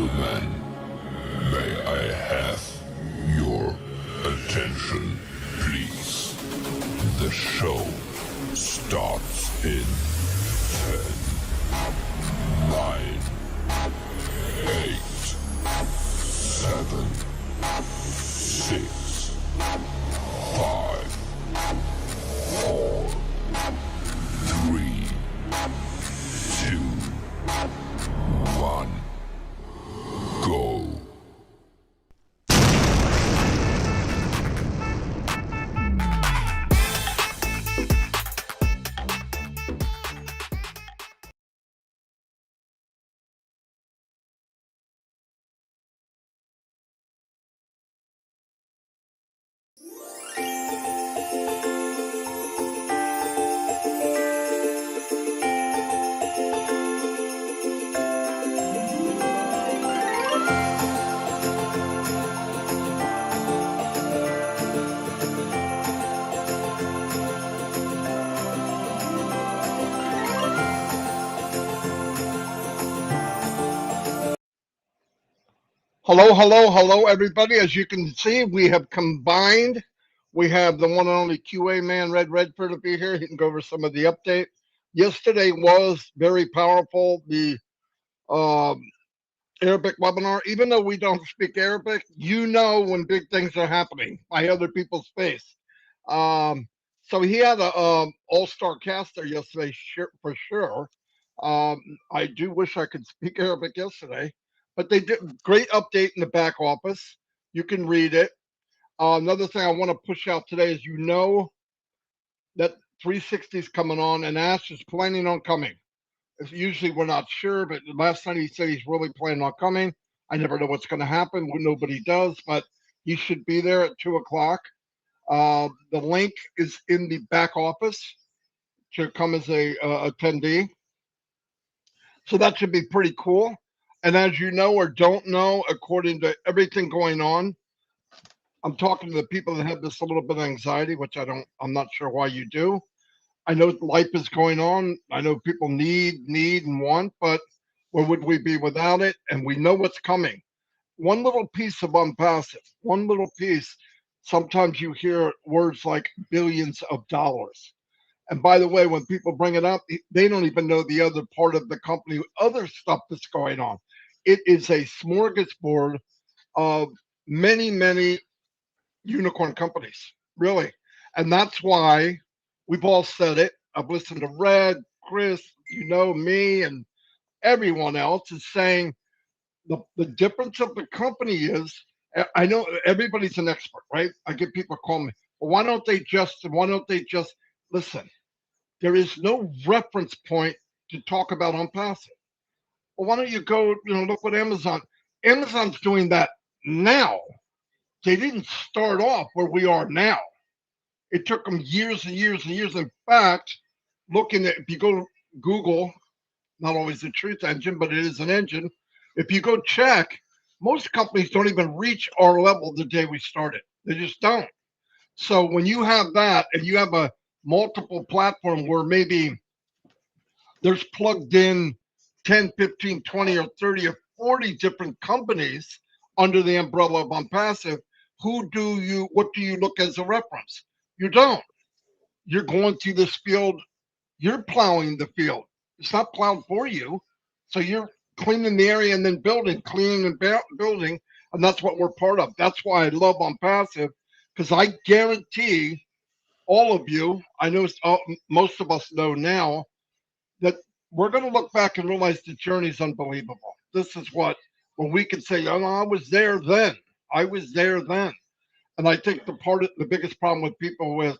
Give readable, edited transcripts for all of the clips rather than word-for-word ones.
gentlemen, may I have your attention, please? The show starts in 10, 9, 8, 7, 6, 5, 4, 3, 2, 1, go. Hello, everybody. As you can see, we have combined. We have the one and only QA man, Red Redford, to be here. He can go over some of the update. Yesterday was very powerful. The Arabic webinar, even though we don't speak Arabic, you know when big things are happening by other people's face. So he had a all-star cast there yesterday, for sure. I do wish I could speak Arabic yesterday, but they did great update in the back office. You can read it. Another thing I want to push out today is that 360 is coming on, and Ash is planning on coming. Usually we're not sure, but last night he said he's really planning on coming. I never know what's going to happen. Nobody does, but he should be there at 2 o'clock. The link is in the back office to come as a attendee. So that should be pretty cool. And as you know or don't know, according to everything going on, I'm talking to the people that have this a little bit of anxiety, which I'm not sure why you do. I know life is going on. I know people need and want, but where would we be without it? And we know what's coming. One little piece of Onpassive, one little piece. Sometimes you hear words like billions of dollars. And by the way, when people bring it up, they don't even know the other part of the company, other stuff that's going on. It is a smorgasbord of many unicorn companies, really. And that's why we've all said it. I've listened to Red, Chris, me, and everyone else is saying the difference of the company is, I know everybody's an expert, right? I get people call me, well, why don't they just listen? There is no reference point to talk about Onpassive. Well, why don't you go, look what Amazon's doing that now. They didn't start off where we are now. It took them years and years and years. In fact, if you go to Google, not always the truth engine, but it is an engine. If you go check, most companies don't even reach our level the day we started. They just don't. So when you have that and you have a multiple platform where maybe there's plugged in 10, 15, 20, or 30 or 40 different companies under the umbrella of Onpassive, what do you look as a reference? You don't. You're going through this field. You're plowing the field. It's not plowed for you. So you're cleaning the area and then cleaning and building. And that's what we're part of. That's why I love Onpassive, because I guarantee all of you, I know most of us know now, that we're going to look back and realize the journey is unbelievable. This is when we can say, oh, I was there then. And I think the biggest problem with people with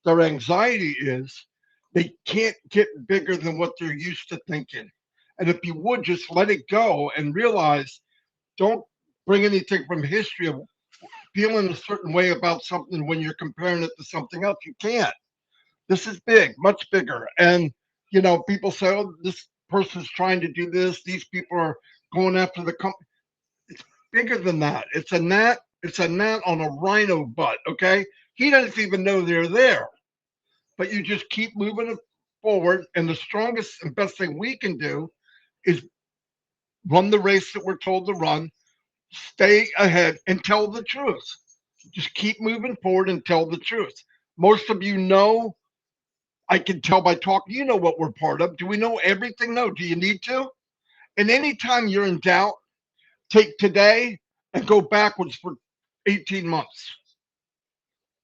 their anxiety is they can't get bigger than what they're used to thinking. And if you would just let it go and realize, don't bring anything from history of feeling a certain way about something when you're comparing it to something else. You can't. This is big, much bigger. And, people say, oh, this person's trying to do this. These people are going after the company. It's bigger than that. It's a gnat on a rhino butt, okay? He doesn't even know they're there. But you just keep moving it forward. And the strongest and best thing we can do is run the race that we're told to run, stay ahead, and tell the truth. Just keep moving forward and tell the truth. Most of you know, I can tell by talking, you know what we're part of. Do we know everything? No. Do you need to? And anytime you're in doubt, take today and go backwards for 18 months.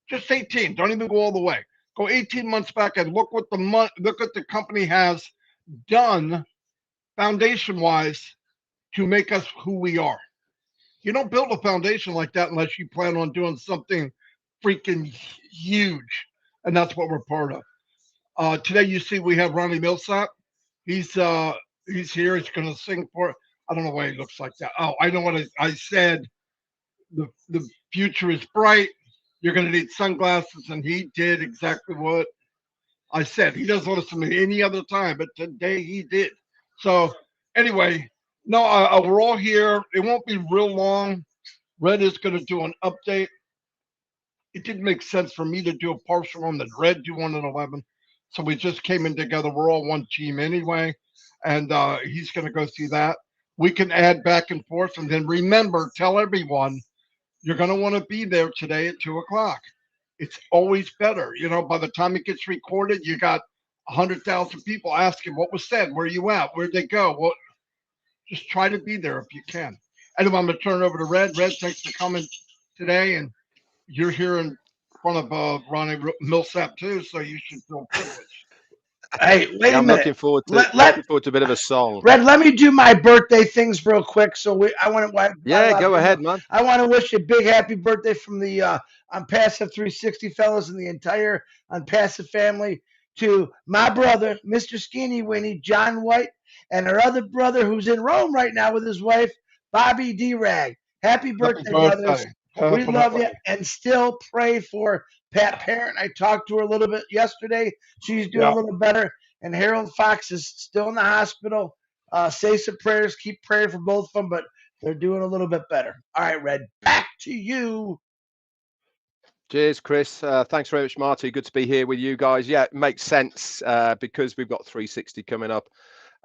Just 18. Don't even go all the way. Go 18 months back and look what look what the company has done foundation wise to make us who we are. You don't build a foundation like that unless you plan on doing something freaking huge, and that's what we're part of. Today, you see, we have Ronnie Millsap. He's uh he's here. He's going to sing for. I don't know why he looks like that. Oh, I know what I said. The future is bright. You're going to need sunglasses, and he did exactly what I said. He doesn't listen to me any other time, but today he did. So anyway, no, we're all here. It won't be real long. Red is going to do an update. It didn't make sense for me to do a partial on the Red do one at 11. So we just came in together. We're all one team anyway. And he's going to go through that. We can add back and forth. And then remember, tell everyone you're going to want to be there today at 2 o'clock. It's always better. You know, by the time it gets recorded, you got 100,000 people asking what was said, where you at, where'd they go? Well, just try to be there if you can. Anyway, I'm going to turn it over to Red. Red, thanks for coming today. And you're here in front of Ronnie Millsap too, so you should feel privileged. Hey, wait Yeah, a I'm minute. looking forward to Let a bit of a song. Red, let me do my birthday things real quick. I want to Yeah, let go people know. ahead, man. I want to wish you a big happy birthday from the Onpassive 360 fellows and the entire Onpassive family to my brother, Mr. Skinny Winnie, John White, and our other brother who's in Rome right now with his wife, Bobby D Rag. Happy Happy birthday, brothers. birthday. We Happy love you birthday. and still pray for Pat Parent. I talked to her a little bit yesterday. She's doing Yeah. a little better. And Harold Fox is still in the hospital. Say some prayers, keep praying for both of them, but they're doing a little bit better. All right, Red, back to you. Cheers, Chris. Thanks very much, Marty. Good to be here with you guys. Yeah, it makes sense because we've got 360 coming up.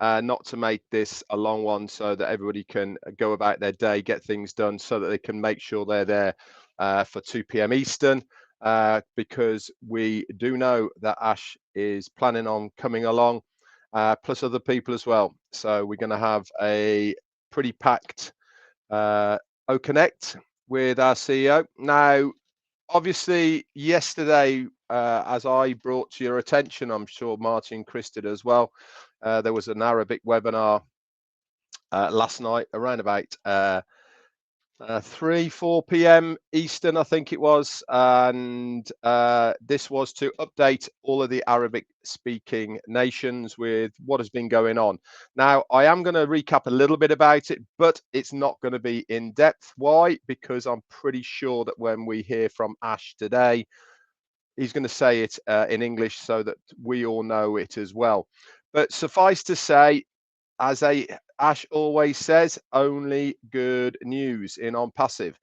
Not to make this a long one so that everybody can go about their day, get things done so that they can make sure they're there for 2 p.m. Eastern because we do know that Ash is planning on coming along, plus other people as well. So we're going to have a pretty packed O-Connect with our CEO. Now, obviously, yesterday, as I brought to your attention, I'm sure Marty and Chris did as well, there was an Arabic webinar last night around about 4 p.m. Eastern, I think it was. And this was to update all of the Arabic speaking nations with what has been going on. Now, I am going to recap a little bit about it, but it's not going to be in depth. Why? Because I'm pretty sure that when we hear from Ash today, he's going to say it in English so that we all know it as well. But suffice to say, as Ash always says, only good news in Onpassive.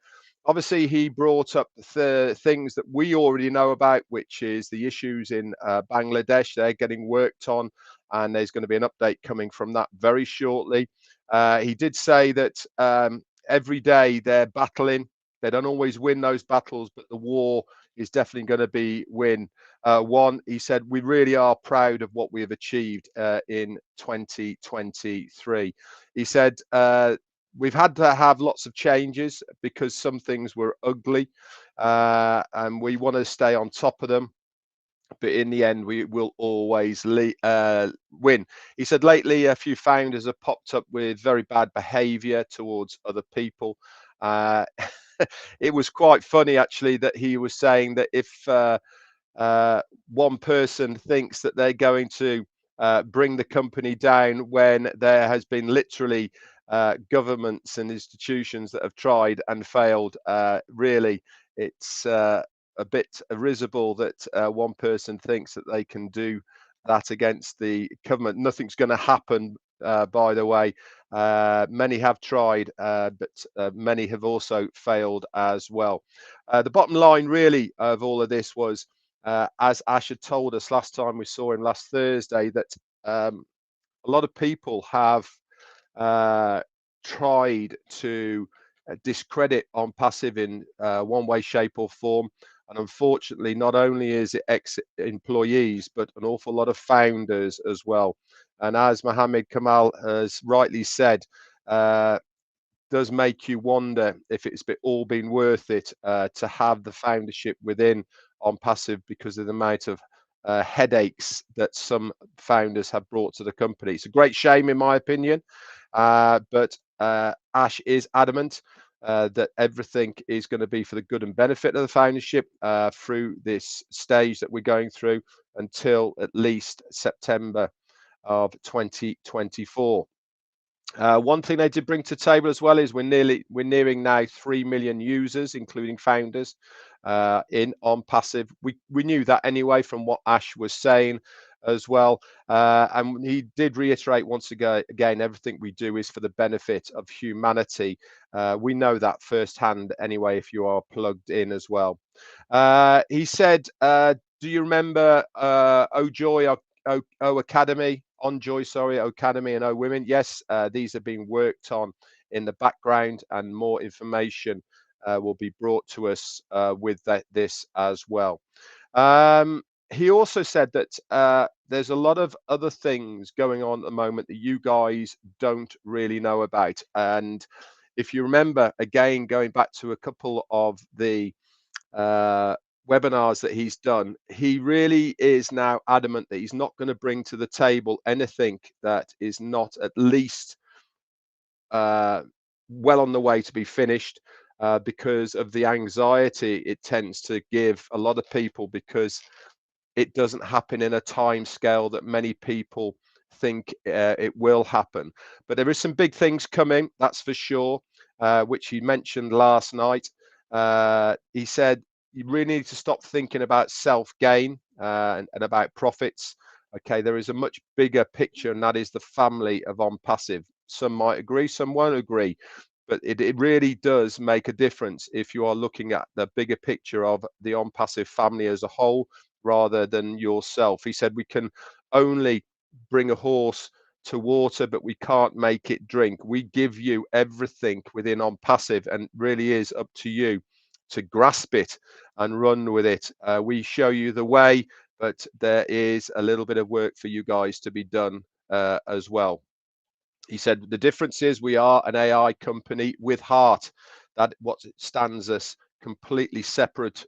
Obviously, he brought up the things that we already know about, which is the issues in Bangladesh. They're getting worked on, and there's going to be an update coming from that very shortly. He did say that every day they're battling. They don't always win those battles, but the war is definitely going to be won. He said, we really are proud of what we have achieved in 2023. He said, we've had to have lots of changes because some things were ugly and we want to stay on top of them. But in the end, we will always win. He said lately, a few founders have popped up with very bad behavior towards other people. It was quite funny, actually, that he was saying that if one person thinks that they're going to bring the company down when there has been literally governments and institutions that have tried and failed, really, it's a bit risible that one person thinks that they can do that against the government. Nothing's going to happen, by the way. Many have tried, but many have also failed as well. The bottom line, really, of all of this was, as Ash had told us last time we saw him last Thursday, that a lot of people have tried to discredit Onpassive in one way, shape, or form. And unfortunately, not only is it ex-employees, but an awful lot of founders as well. And as Mohammed Kamal has rightly said, does make you wonder if it's all been worth it to have the foundership within Onpassive because of the amount of headaches that some founders have brought to the company. It's a great shame, in my opinion, but Ash is adamant that everything is going to be for the good and benefit of the foundership through this stage that we're going through until at least September of 2024. One thing they did bring to the table as well is we're nearing now 3 million users, including founders, in Onpassive. We knew that anyway from what Ash was saying as well, and he did reiterate once again, everything we do is for the benefit of humanity. We know that firsthand anyway if you are plugged in as well. He said, do you remember Ojoy O Academy? Onjoy, sorry, Academy and O Women. Yes, these are being worked on in the background, and more information will be brought to us with this as well. He also said that there's a lot of other things going on at the moment that you guys don't really know about. And if you remember, again, going back to a couple of the webinars that he's done, he really is now adamant that he's not going to bring to the table anything that is not at least well on the way to be finished, because of the anxiety it tends to give a lot of people, because it doesn't happen in a time scale that many people think it will happen. But there is some big things coming, that's for sure, which he mentioned last night. He said you really need to stop thinking about self-gain and about profits. Okay, there is a much bigger picture, and that is the family of Onpassive. Some might agree, some won't agree, but it really does make a difference if you are looking at the bigger picture of the Onpassive family as a whole, rather than yourself. He said we can only bring a horse to water, but we can't make it drink. We give you everything within Onpassive, and it really is up to you to grasp it and run with it. We show you the way, but there is a little bit of work for you guys to be done as well. He said the difference is we are an AI company with heart. That what stands us completely separate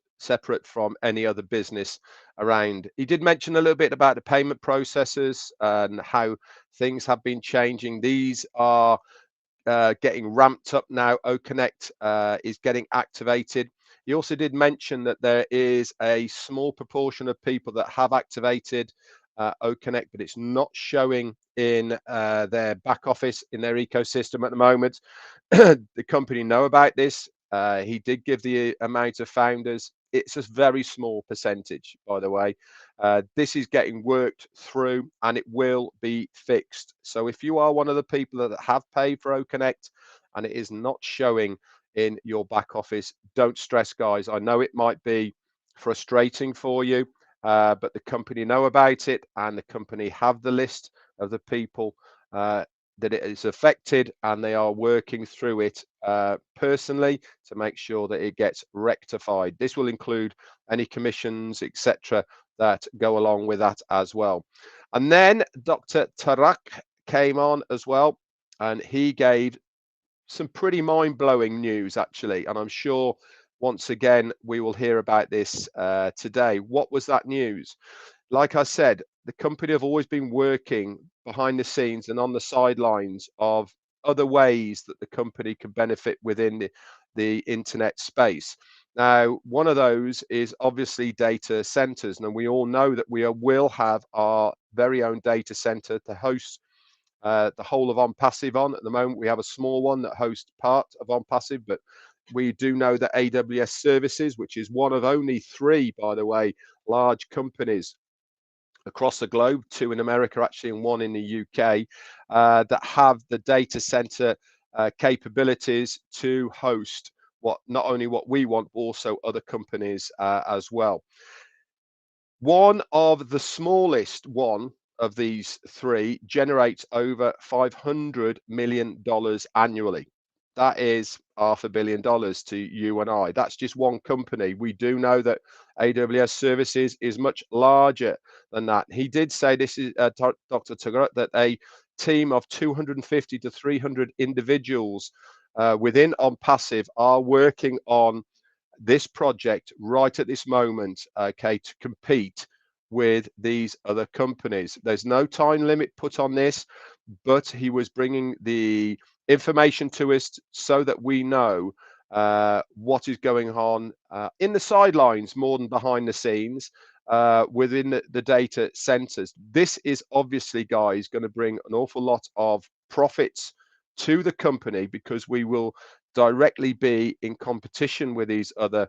from any other business around. He did mention a little bit about the payment processes and how things have been changing. These are getting ramped up now. OConnect is getting activated. He also did mention that there is a small proportion of people that have activated OConnect, but it's not showing in their back office, in their ecosystem at the moment. The company know about this. He did give the amount of founders. It's a very small percentage, by the way. This is getting worked through, and it will be fixed. So if you are one of the people that have paid for OConnect and it is not showing in your back office, don't stress, guys. I know it might be frustrating for you, but the company know about it, and the company have the list of the people that it is affected, and they are working through it personally to make sure that it gets rectified. This will include any commissions, etc., that go along with that as well. And then Dr. Tarak came on as well, and he gave some pretty mind-blowing news, actually, and I'm sure once again we will hear about this today. What was that news? Like I said, the company have always been working behind the scenes and on the sidelines of other ways that the company can benefit within the internet space. Now, one of those is obviously data centers, and we all know that we will have our very own data center to host the whole of Onpassive on. At the moment, we have a small one that hosts part of Onpassive, but we do know that AWS Services, which is one of only 3, by the way, large companies across the globe, 2 in America actually, and 1 in the UK, that have the data center capabilities to host not only what we want, but also other companies as well. One of the smallest one of these three generates over $500 million annually. That is $500 million to you and I. That's just one company. We do know that AWS Services is much larger than that. He did say, this is Dr. Taggart, that a team of 250 to 300 individuals within Onpassive are working on this project right at this moment, okay, to compete with these other companies. There's no time limit put on this, but he was bringing the information to us so that we know what is going on in the sidelines more than behind the scenes within the data centers. This is obviously, guys, going to bring an awful lot of profits to the company, because we will directly be in competition with these other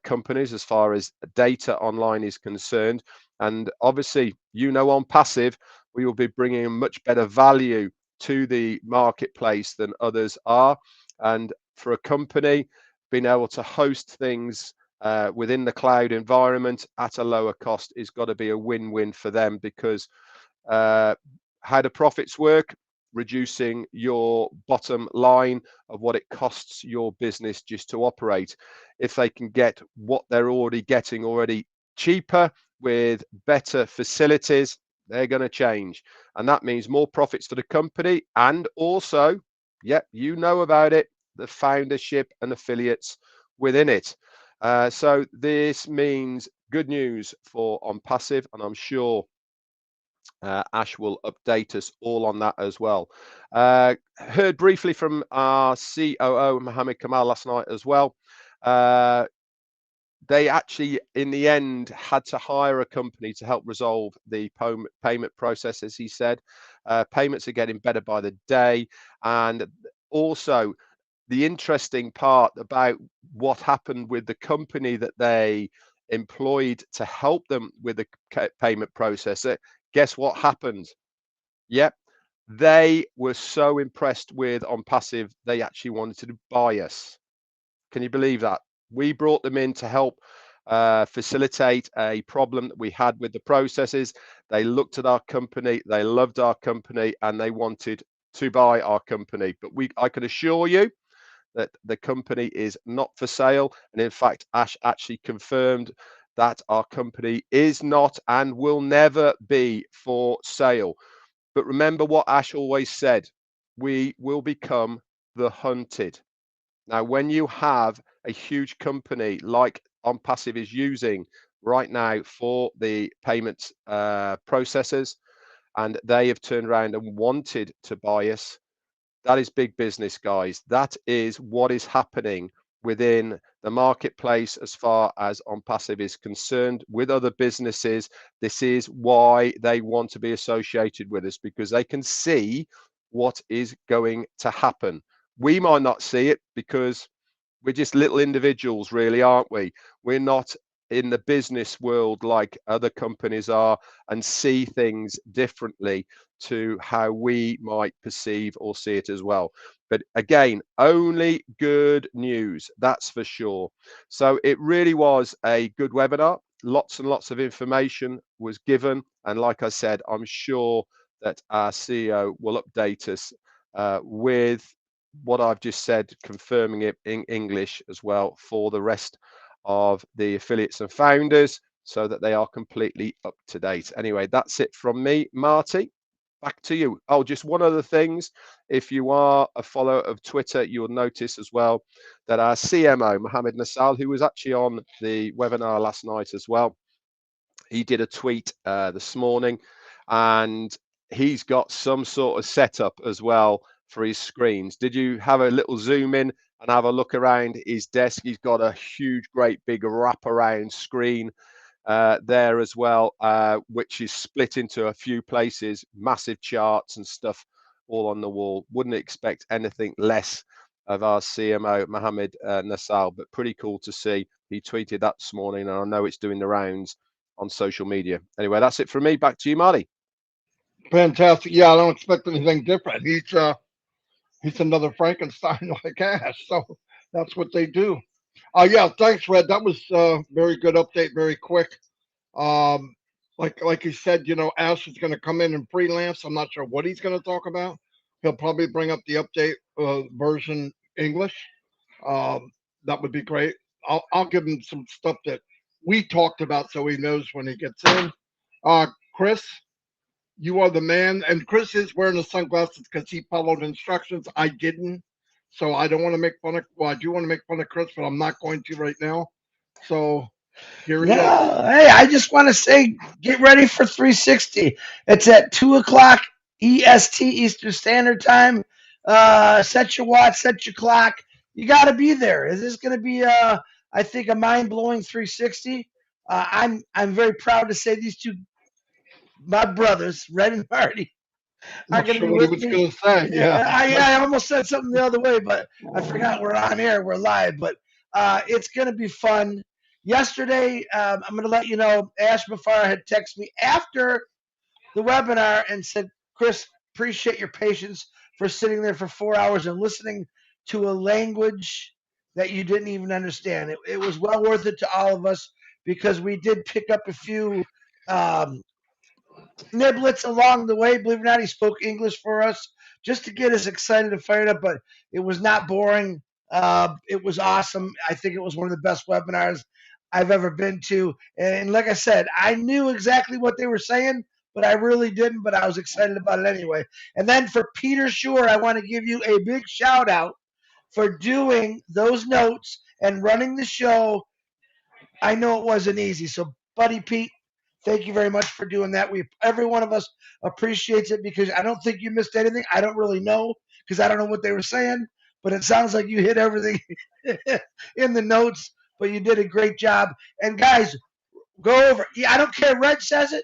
companies as far as data online is concerned. And obviously, Onpassive, we will be bringing a much better value to the marketplace than others are. And for a company, being able to host things within the cloud environment at a lower cost is got to be a win-win for them, because how the profits work, reducing your bottom line of what it costs your business just to operate. If they can get what they're already getting cheaper with better facilities, they're going to change. And that means more profits for the company, and also, yep, you know about it, the foundership and affiliates within it. So this means good news for Onpassive, and I'm sure Ash will update us all on that as well. Heard briefly from our COO, Mohammed Kamal, last night as well. They actually, in the end, had to hire a company to help resolve the payment process, as he said. Payments are getting better by the day. And also, the interesting part about what happened with the company that they employed to help them with the payment process, guess what happened? Yep, they were so impressed with Onpassive, they actually wanted to buy us. Can you believe that? We brought them in to help facilitate a problem that we had with the processes. They looked at our company, they loved our company, and they wanted to buy our company. But I can assure you that the company is not for sale. And in fact, Ash actually confirmed that our company is not and will never be for sale. But remember what Ash always said, we will become the hunted. Now, when you have a huge company like Onpassive is using right now for the payments processors, and they have turned around and wanted to buy us, that is big business, guys. That is what is happening within the marketplace as far as Onpassive is concerned with other businesses. This is why they want to be associated with us, because they can see what is going to happen. We might not see it because we're just little individuals, really, aren't we? We're not in the business world like other companies are and see things differently to how we might perceive or see it as well. But again, only good news, that's for sure. So it really was a good webinar. Lots and lots of information was given. And like I said, I'm sure that our CEO will update us with what I've just said, confirming it in English as well for the rest of the affiliates and founders, so that they are completely up to date. Anyway, that's it from me. Marty, back to you. Oh, just one other things. If you are a follower of Twitter, you'll notice as well that our CMO, Mohammed Nassal, who was actually on the webinar last night as well, he did a tweet this morning, and he's got some sort of setup as well for his screens. Did you have a little zoom in and have a look around his desk? He's got a huge, great big wraparound screen there as well, which is split into a few places, massive charts and stuff all on the wall. Wouldn't expect anything less of our CMO, Mohammed Nassal, but pretty cool to see. He tweeted that this morning, and I know it's doing the rounds on social media. Anyway, that's it from me. Back to you, Marty. Fantastic. Yeah, I don't expect anything different. He's another Frankenstein like Ash. So that's what they do. Yeah, thanks, Red. That was very good update, very quick. Um, like you said, Ash is going to come in and freelance. I'm not sure what he's going to talk about. He'll probably bring up the update version English. Um, that would be great. I'll give him some stuff that we talked about so he knows when he gets in. Chris, you are the man. And Chris is wearing the sunglasses because he followed instructions. I didn't. So I don't want to make fun of, well, I do want to make fun of Chris, but I'm not going to right now. So here he is. No, hey, I just want to say, get ready for 360. It's at 2 o'clock EST, Eastern Standard Time. Set your watch, set your clock. You got to be there. This is going to be, I think, a mind blowing 360. I'm very proud to say these two, my brothers, Red and Marty, are Not going to sure be what he with was me. going to say. Yeah. I almost said something the other way, but I forgot we're on air, we're live. But it's going to be fun. Yesterday, I'm going to let you know, Ash Mufareh had texted me after the webinar and said, Chris, appreciate your patience for sitting there for 4 hours and listening to a language that you didn't even understand. It was well worth it to all of us because we did pick up a few um, niblets along the way. Believe it or not, he spoke English for us just to get us excited and fired up, but it was not boring. It was awesome. I think it was one of the best webinars I've ever been to. And like I said, I knew exactly what they were saying, but I really didn't, but I was excited about it anyway. And then for Peter Shore, I want to give you a big shout out for doing those notes and running the show. I know it wasn't easy. So, Buddy Pete, thank you very much for doing that. Every one of us appreciates it because I don't think you missed anything. I don't really know because I don't know what they were saying, but it sounds like you hit everything in the notes. But you did a great job. And guys, go over. Yeah, I don't care. Red says it.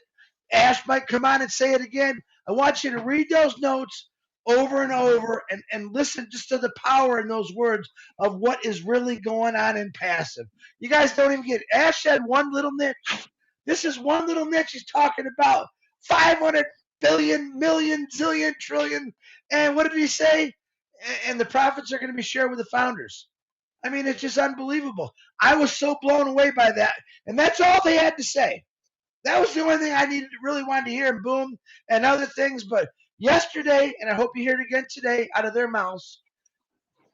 Ash might come on and say it again. I want you to read those notes over and over and listen just to the power in those words of what is really going on in passive. You guys don't even get it. Ash had one little niche. This is one little niche he's talking about. 500 billion, million, zillion, trillion. And what did he say? And the profits are going to be shared with the founders. I mean, it's just unbelievable. I was so blown away by that. And that's all they had to say. That was the only thing I really wanted to hear, and boom, and other things. But yesterday, and I hope you hear it again today out of their mouths,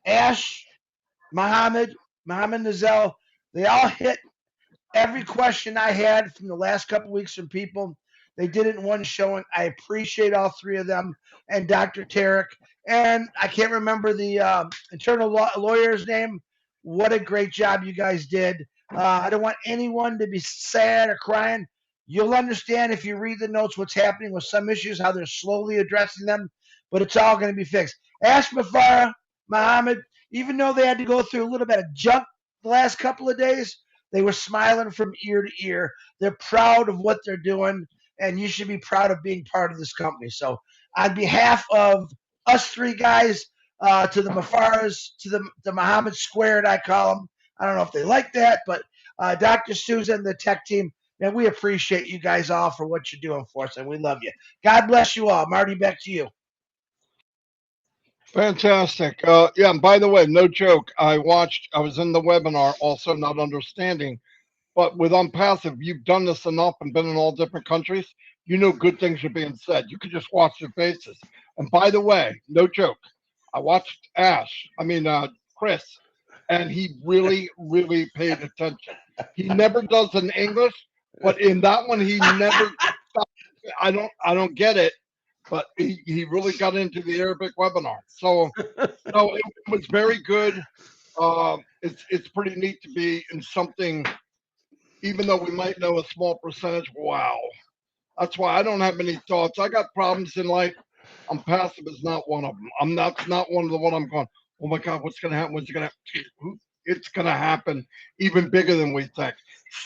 Ash, Mohammed Nazel, they all hit every question I had from the last couple weeks from people. They did it in one showing. I appreciate all three of them and Dr. Tarek. And I can't remember the internal lawyer's name. What a great job you guys did. I don't want anyone to be sad or crying. You'll understand if you read the notes what's happening with some issues, how they're slowly addressing them, but it's all going to be fixed. Ash Mufareh, Muhammad, even though they had to go through a little bit of junk the last couple of days, they were smiling from ear to ear. They're proud of what they're doing, and you should be proud of being part of this company. So, on behalf of us three guys, to the Mufarehs, to the Muhammad Squared, I call them. I don't know if they like that, but Dr. Susan, the tech team, man, we appreciate you guys all for what you're doing for us, and we love you. God bless you all. Marty, back to you. Fantastic. Yeah, and by the way, no joke. I was in the webinar, also not understanding, but with Onpassive, you've done this enough and been in all different countries. You know good things are being said. You could just watch their faces. And by the way, no joke. I watched Chris, and he really, really paid attention. He never does in English, but in that one, he never. I don't get it, but he really got into the Arabic webinar. So no, it was very good. It's pretty neat to be in something, even though we might know a small percentage. Wow, that's why I don't have many thoughts. I got problems in life. I'm passive is not one of them. That's not one of the one I'm going. Oh my God, what's gonna happen? What's gonna happen? It's gonna happen even bigger than we think.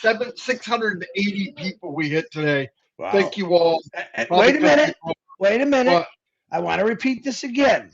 680 people we hit today. Wow. Thank you all. Wait a minute. Wait a minute. What? I want to repeat this again.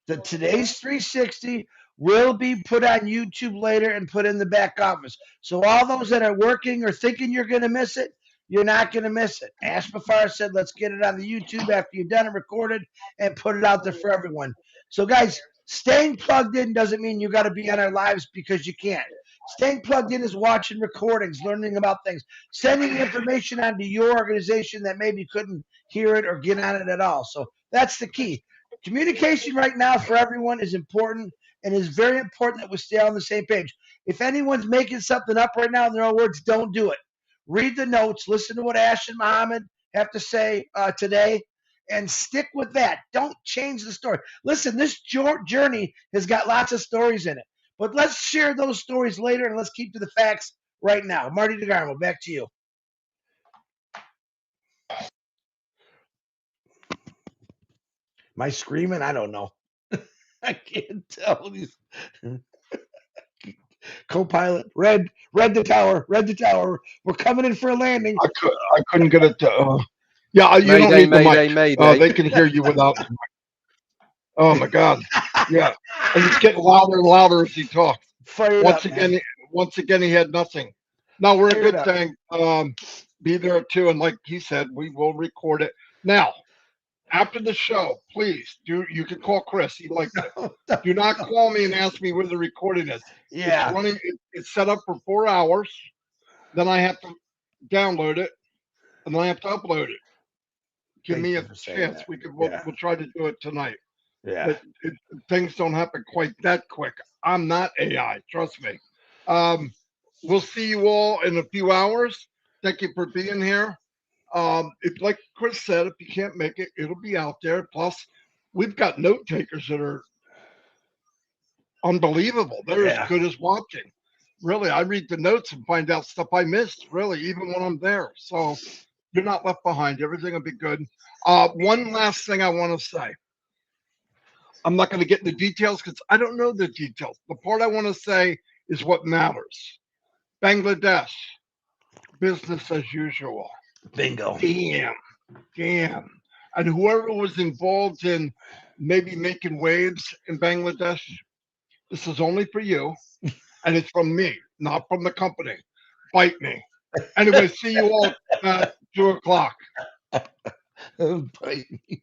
Today's 360 will be put on YouTube later and put in the back office. So all those that are working or thinking you're going to miss it, you're not going to miss it. Ash Mufareh said, let's get it on the YouTube after you've done it, recorded, and put it out there for everyone. So guys, staying plugged in doesn't mean you got to be on our lives because you can't. Staying plugged in is watching recordings, learning about things, sending information onto your organization that maybe couldn't hear it or get on it at all. So that's the key. Communication right now for everyone is important, and it's very important that we stay on the same page. If anyone's making something up right now in their own words, don't do it. Read the notes, listen to what Ash and Mohammed have to say today, and stick with that. Don't change the story. Listen, this journey has got lots of stories in it, but let's share those stories later, and let's keep to the facts right now. Marty DeGarmo, back to you. Am I screaming? I don't know. I can't tell. These co-pilot, red the tower, red the tower. We're coming in for a landing. I couldn't get it to. Yeah, you don't Mayday, need the mayday, mic. mayday. They can hear you without the mic. Oh my God. Yeah, and it's getting louder and louder as he talks. Fire it Once up, again, man. he had nothing. No, we're a Fire it good up. thing. Be there too, and like he said, we will record it now. After the show, please do. You can call Chris. He likes it. Do not call me and ask me where the recording is. Yeah. It's running. It's set up for 4 hours. Then I have to download it, and then I have to upload it. Give Thank me you a for saying chance. that. We'll Yeah. try to do it tonight. Yeah. But things don't happen quite that quick. I'm not AI. Trust me. We'll see you all in a few hours. Thank you for being here. If, like Chris said, if you can't make it, it'll be out there. Plus, we've got note takers that are unbelievable. They're as Yeah. good as watching. Really, I read the notes and find out stuff I missed, really, even when I'm there. So you're not left behind. Everything will be good. One last thing I want to say. I'm not going to get into details because I don't know the details. The part I want to say is what matters. Bangladesh, business as usual. Bingo. Damn. And whoever was involved in maybe making waves in Bangladesh, this is only for you. And it's from me, not from the company. Bite me. Anyway, see you all at 2 o'clock. Bite me.